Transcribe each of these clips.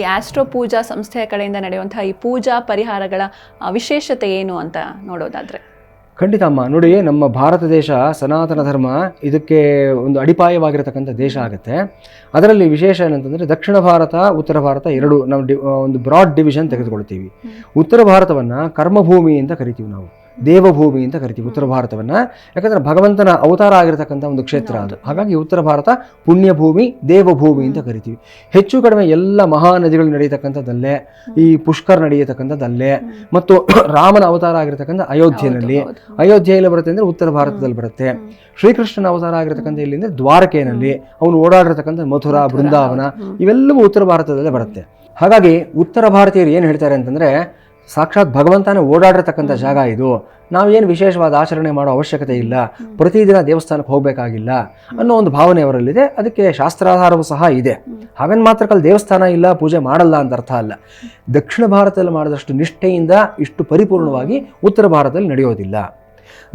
ಈ ಆಸ್ಟ್ರೋ ಪೂಜಾ ಸಂಸ್ಥೆಯ ಕಡೆಯಿಂದ ನಡೆಯುವಂತಹ ಈ ಪೂಜಾ ಪರಿಹಾರಗಳ ವಿಶೇಷತೆ ಏನು ಅಂತ ನೋಡೋದಾದ್ರೆ? ಖಂಡಿತ ಅಮ್ಮ, ನೋಡಿ, ನಮ್ಮ ಭಾರತ ದೇಶ ಸನಾತನ ಧರ್ಮ ಇದಕ್ಕೆ ಒಂದು ಅಡಿಪಾಯವಾಗಿರತಕ್ಕಂಥ ದೇಶ ಆಗುತ್ತೆ. ಅದರಲ್ಲಿ ವಿಶೇಷ ಏನಂತಂದರೆ ದಕ್ಷಿಣ ಭಾರತ ಉತ್ತರ ಭಾರತ ಎರಡು ನಾವು ಒಂದು ಬ್ರಾಡ್ ಡಿವಿಷನ್ ತೆಗೆದುಕೊಳ್ತೀವಿ. ಉತ್ತರ ಭಾರತವನ್ನು ಕರ್ಮಭೂಮಿ ಅಂತ ಕರಿತೀವಿ, ನಾವು ದೇವಭೂಮಿ ಅಂತ ಕರಿತೀವಿ ಉತ್ತರ ಭಾರತವನ್ನು. ಯಾಕಂದರೆ ಭಗವಂತನ ಅವತಾರ ಆಗಿರತಕ್ಕಂಥ ಒಂದು ಕ್ಷೇತ್ರ ಅದು. ಹಾಗಾಗಿ ಉತ್ತರ ಭಾರತ ಪುಣ್ಯಭೂಮಿ, ದೇವಭೂಮಿ ಅಂತ ಕರಿತೀವಿ. ಹೆಚ್ಚು ಕಡಿಮೆ ಎಲ್ಲ ಮಹಾನದಿಗಳು ನಡೆಯತಕ್ಕಂಥದ್ದಲ್ಲೇ, ಈ ಪುಷ್ಕರ್ ನಡೆಯತಕ್ಕಂಥದ್ದಲ್ಲೇ, ಮತ್ತು ರಾಮನ ಅವತಾರ ಆಗಿರತಕ್ಕಂಥ ಅಯೋಧ್ಯೆಯಲ್ಲಿ ಬರುತ್ತೆ ಅಂದರೆ ಉತ್ತರ ಭಾರತದಲ್ಲಿ ಬರುತ್ತೆ. ಶ್ರೀಕೃಷ್ಣನ ಅವತಾರ ಆಗಿರತಕ್ಕಂಥ ಇಲ್ಲಿ ಅಂದರೆ ದ್ವಾರಕೆಯಲ್ಲಿ, ಅವನು ಓಡಾಡಿರತಕ್ಕಂಥ ಮಥುರಾ, ಬೃಂದಾವನ, ಇವೆಲ್ಲವೂ ಉತ್ತರ ಭಾರತದಲ್ಲೇ ಬರುತ್ತೆ. ಹಾಗಾಗಿ ಉತ್ತರ ಭಾರತೀಯರು ಏನು ಹೇಳ್ತಾರೆ ಅಂತಂದರೆ, ಸಾಕ್ಷಾತ್ ಭಗವಂತನೇ ಓಡಾಡಿರತಕ್ಕಂಥ ಜಾಗ ಇದು, ನಾವೇನು ವಿಶೇಷವಾದ ಆಚರಣೆ ಮಾಡೋ ಅವಶ್ಯಕತೆ ಇಲ್ಲ, ಪ್ರತಿದಿನ ದೇವಸ್ಥಾನಕ್ಕೆ ಹೋಗಬೇಕಾಗಿಲ್ಲ ಅನ್ನೋ ಒಂದು ಭಾವನೆ ಅವರಲ್ಲಿದೆ. ಅದಕ್ಕೆ ಶಾಸ್ತ್ರಾಧಾರವೂ ಸಹ ಇದೆ. ಹಾಗನ್ ಮಾತ್ರಕ್ಕಲ್ಲಿ ದೇವಸ್ಥಾನ ಇಲ್ಲ, ಪೂಜೆ ಮಾಡಲ್ಲ ಅಂತ ಅರ್ಥ ಅಲ್ಲ. ದಕ್ಷಿಣ ಭಾರತದಲ್ಲಿ ಮಾಡಿದಷ್ಟು ನಿಷ್ಠೆಯಿಂದ ಇಷ್ಟು ಪರಿಪೂರ್ಣವಾಗಿ ಉತ್ತರ ಭಾರತದಲ್ಲಿ ನಡೆಯೋದಿಲ್ಲ.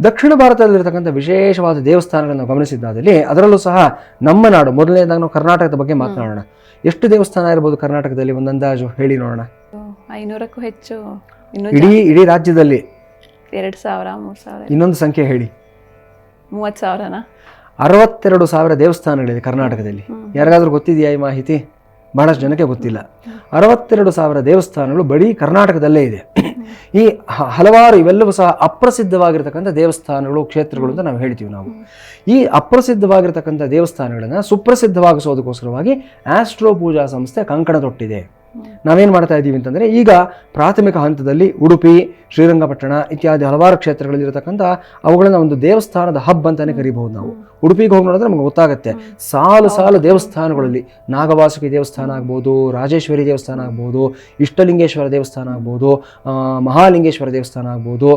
ದಕ್ಷಿಣ ಭಾರತದಲ್ಲಿರ್ತಕ್ಕಂಥ ವಿಶೇಷವಾದ ದೇವಸ್ಥಾನಗಳನ್ನು ಗಮನಿಸಿದ್ದಾದಲ್ಲಿ ಅದರಲ್ಲೂ ಸಹ ನಮ್ಮ ನಾಡು, ಮೊದಲನೇದಾಗಿ ನಾವು ಕರ್ನಾಟಕದ ಬಗ್ಗೆ ಮಾತನಾಡೋಣ. ಎಷ್ಟು ದೇವಸ್ಥಾನ ಇರ್ಬೋದು ಕರ್ನಾಟಕದಲ್ಲಿ? ಒಂದು ಅಂದಾಜು ಹೇಳಿ ನೋಡೋಣ. 500ಕ್ಕೂ ಹೆಚ್ಚು. ಇಡೀ ರಾಜ್ಯದಲ್ಲಿ 2000, 3000. ಇನ್ನೊಂದು ಸಂಖ್ಯೆ ಹೇಳಿ. 30,000ನಾ? 62,000 ದೇವಸ್ಥಾನಗಳಿದೆ ಕರ್ನಾಟಕದಲ್ಲಿ. ಯಾರಿಗಾದ್ರೂ ಗೊತ್ತಿದೆಯಾ ಈ ಮಾಹಿತಿ? ಬಹಳಷ್ಟು ಜನಕ್ಕೆ ಗೊತ್ತಿಲ್ಲ. 62,000 ದೇವಸ್ಥಾನಗಳು ಬರೀ ಕರ್ನಾಟಕದಲ್ಲೇ ಇದೆ. ಈ ಹಲವಾರು ಇವೆಲ್ಲವೂ ಸಹ ಅಪ್ರಸಿದ್ಧವಾಗಿರ್ತಕ್ಕಂಥ ದೇವಸ್ಥಾನಗಳು, ಕ್ಷೇತ್ರಗಳು ಅಂತ ನಾವು ಹೇಳ್ತೀವಿ. ನಾವು ಈ ಅಪ್ರಸಿದ್ಧವಾಗಿರ್ತಕ್ಕಂಥ ದೇವಸ್ಥಾನಗಳನ್ನು ಸುಪ್ರಸಿದ್ಧವಾಗಿಸೋದಕ್ಕೋಸ್ಕರವಾಗಿ ಆಸ್ಟ್ರೋ ಪೂಜಾ ಸಂಸ್ಥೆ ಕಂಕಣ ತೊಟ್ಟಿದೆ. ನಾವೇನು ಮಾಡ್ತಾ ಇದ್ದೀವಿ ಅಂತಂದರೆ, ಈಗ ಪ್ರಾಥಮಿಕ ಹಂತದಲ್ಲಿ ಉಡುಪಿ, ಶ್ರೀರಂಗಪಟ್ಟಣ ಇತ್ಯಾದಿ ಹಲವಾರು ಕ್ಷೇತ್ರಗಳಲ್ಲಿರತಕ್ಕಂಥ ಅವುಗಳನ್ನ ಒಂದು ದೇವಸ್ಥಾನದ ಹಬ್ ಅಂತಾನೆ ಕರಿಬಹುದು. ನಾವು ಉಡುಪಿಗೆ ಹೋಗಿ ನೋಡಿದ್ರೆ ನಮಗೆ ಗೊತ್ತಾಗುತ್ತೆ, ಸಾಲು ದೇವಸ್ಥಾನಗಳಲ್ಲಿ ನಾಗವಾಸುಕಿ ದೇವಸ್ಥಾನ ಆಗ್ಬೋದು, ರಾಜೇಶ್ವರಿ ದೇವಸ್ಥಾನ ಆಗ್ಬೋದು, ಇಷ್ಟಲಿಂಗೇಶ್ವರ ದೇವಸ್ಥಾನ ಆಗ್ಬೋದು, ಮಹಾಲಿಂಗೇಶ್ವರ ದೇವಸ್ಥಾನ ಆಗ್ಬೋದು,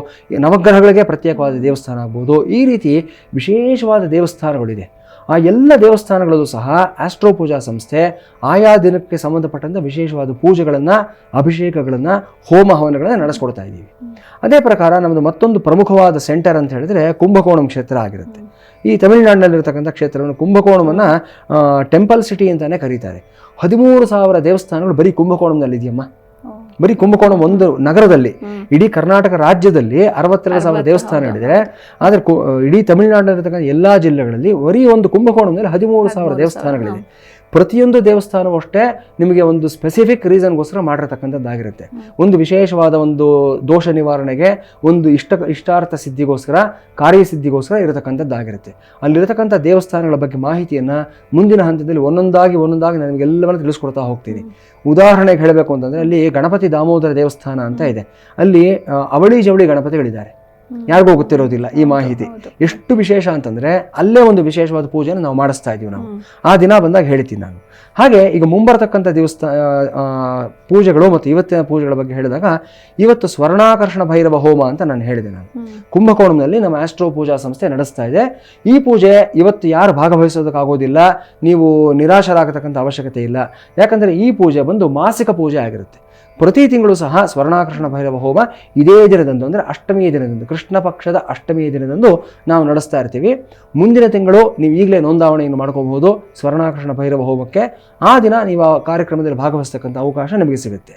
ನವಗ್ರಹಗಳಿಗೆ ಪ್ರತ್ಯೇಕವಾದ ದೇವಸ್ಥಾನ ಆಗ್ಬೋದು, ಈ ರೀತಿ ವಿಶೇಷವಾದ ದೇವಸ್ಥಾನಗಳಿದೆ. ಆ ಎಲ್ಲ ದೇವಸ್ಥಾನಗಳಲ್ಲೂ ಸಹ ಆಸ್ಟ್ರೋ ಪೂಜಾ ಸಂಸ್ಥೆ ಆಯಾ ದಿನಕ್ಕೆ ಸಂಬಂಧಪಟ್ಟಂಥ ವಿಶೇಷವಾದ ಪೂಜೆಗಳನ್ನು, ಅಭಿಷೇಕಗಳನ್ನು, ಹೋಮ ಹವನಗಳನ್ನು ನಡೆಸ್ಕೊಡ್ತಾ ಇದ್ದೀವಿ. ಅದೇ ಪ್ರಕಾರ ನಮ್ಮದು ಮತ್ತೊಂದು ಪ್ರಮುಖವಾದ ಸೆಂಟರ್ ಅಂತ ಹೇಳಿದ್ರೆ ಕುಂಭಕೋಣಂ ಕ್ಷೇತ್ರ ಆಗಿರುತ್ತೆ. ಈ ತಮಿಳುನಾಡಿನಲ್ಲಿರ್ತಕ್ಕಂಥ ಕ್ಷೇತ್ರವನ್ನು ಕುಂಭಕೋಣಮನ್ನು ಟೆಂಪಲ್ ಸಿಟಿ ಅಂತಲೇ ಕರೀತಾರೆ. 13,000 ದೇವಸ್ಥಾನಗಳು ಬರೀ ಕುಂಭಕೋಣಂನಲ್ಲಿದೆಯಮ್ಮ. ಬರೀ ಕುಂಭಕೋಣಂ ಒಂದು ನಗರದಲ್ಲಿ. ಇಡೀ ಕರ್ನಾಟಕ ರಾಜ್ಯದಲ್ಲಿ 62,000 ದೇವಸ್ಥಾನಗಳಿದೆ. ಆದರೆ ಇಡೀ ತಮಿಳುನಾಡಿನಲ್ಲಿರ್ತಕ್ಕಂಥ ಎಲ್ಲ ಜಿಲ್ಲೆಗಳಲ್ಲಿ ಬರೀ ಒಂದು ಕುಂಭಕೋಣಂನಲ್ಲಿ 13,000 ದೇವಸ್ಥಾನಾಗಳಿದೆ. ಪ್ರತಿಯೊಂದು ದೇವಸ್ಥಾನವೂ ಅಷ್ಟೇ ನಿಮಗೆ ಒಂದು ಸ್ಪೆಸಿಫಿಕ್ ರೀಸನ್ಗೋಸ್ಕರ ಮಾಡಿರತಕ್ಕಂಥದ್ದಾಗಿರುತ್ತೆ. ಒಂದು ವಿಶೇಷವಾದ ಒಂದು ದೋಷ ನಿವಾರಣೆಗೆ, ಒಂದು ಇಷ್ಟಾರ್ಥ ಸಿದ್ಧಿಗೋಸ್ಕರ, ಕಾರ್ಯಸಿದ್ಧಿಗೋಸ್ಕರ ಇರತಕ್ಕಂಥದ್ದಾಗಿರುತ್ತೆ. ಅಲ್ಲಿರತಕ್ಕಂಥ ದೇವಸ್ಥಾನಗಳ ಬಗ್ಗೆ ಮಾಹಿತಿಯನ್ನು ಮುಂದಿನ ಹಂತದಲ್ಲಿ ಒಂದೊಂದಾಗಿ ನಾನು ನಿಮಗೆಲ್ಲವನ್ನ ತಿಳಿಸ್ಕೊಡ್ತಾ ಹೋಗ್ತೀನಿ. ಉದಾಹರಣೆಗೆ ಹೇಳಬೇಕು ಅಂತಂದರೆ, ಅಲ್ಲಿ ಗಣಪತಿ ದಾಮೋದರ ದೇವಸ್ಥಾನ ಅಂತ ಇದೆ. ಅಲ್ಲಿ ಅವಳಿ ಜವಳಿ ಗಣಪತಿಗಳಿದ್ದಾರೆ. ಯಾರಿಗೂ ಗೊತ್ತಿರೋದಿಲ್ಲ ಈ ಮಾಹಿತಿ. ಎಷ್ಟು ವಿಶೇಷ ಅಂತಂದರೆ, ಅಲ್ಲೇ ಒಂದು ವಿಶೇಷವಾದ ಪೂಜೆನ ನಾವು ಮಾಡಿಸ್ತಾ ಇದ್ದೀವಿ. ನಾವು ಆ ದಿನ ಬಂದಾಗ ಹೇಳ್ತೀನಿ ನಾನು. ಹಾಗೆ ಈಗ ಮುಂಬರತಕ್ಕಂಥ ಪೂಜೆಗಳು ಮತ್ತು ಇವತ್ತಿನ ಪೂಜೆಗಳ ಬಗ್ಗೆ ಹೇಳಿದಾಗ, ಇವತ್ತು ಸ್ವರ್ಣಾಕರ್ಷಣ ಭೈರವ ಹೋಮ ಅಂತ ನಾನು ಹೇಳಿದೆ. ನಾನು ಕುಂಭಕೋಣಂನಲ್ಲಿ ನಮ್ಮ ಆಸ್ಟ್ರೋ ಪೂಜಾ ಸಂಸ್ಥೆ ನಡೆಸ್ತಾ ಇದೆ. ಈ ಪೂಜೆ ಇವತ್ತು ಯಾರು ಭಾಗವಹಿಸೋದಕ್ಕಾಗೋದಿಲ್ಲ, ನೀವು ನಿರಾಶರಾಗತಕ್ಕಂಥ ಅವಶ್ಯಕತೆ ಇಲ್ಲ. ಯಾಕಂದರೆ ಈ ಪೂಜೆ ಬಂದು ಮಾಸಿಕ ಪೂಜೆ ಆಗಿರುತ್ತೆ. ಪ್ರತಿ ತಿಂಗಳು ಸಹ ಸ್ವರ್ಣಾಕರ್ಷಣ ಭೈರವ ಹೋಮ ಇದೇ ದಿನದಂದು, ಅಂದರೆ ಅಷ್ಟಮಿಯ ದಿನದಂದು, ಕೃಷ್ಣ ಪಕ್ಷದ ಅಷ್ಟಮಿಯ ದಿನದಂದು ನಾವು ನಡೆಸ್ತಾ ಇರ್ತೀವಿ. ಮುಂದಿನ ತಿಂಗಳು ನೀವು ಈಗಲೇ ನೋಂದಾವಣೆಯನ್ನು ಮಾಡ್ಕೋಬಹುದು ಸ್ವರ್ಣಾಕರ್ಷಣ ಭೈರವ ಹೋಮಕ್ಕೆ. ಆ ದಿನ ನೀವು ಆ ಕಾರ್ಯಕ್ರಮದಲ್ಲಿ ಭಾಗವಹಿಸ್ತಕ್ಕಂಥ ಅವಕಾಶ ನಿಮಗೆ ಸಿಗುತ್ತೆ.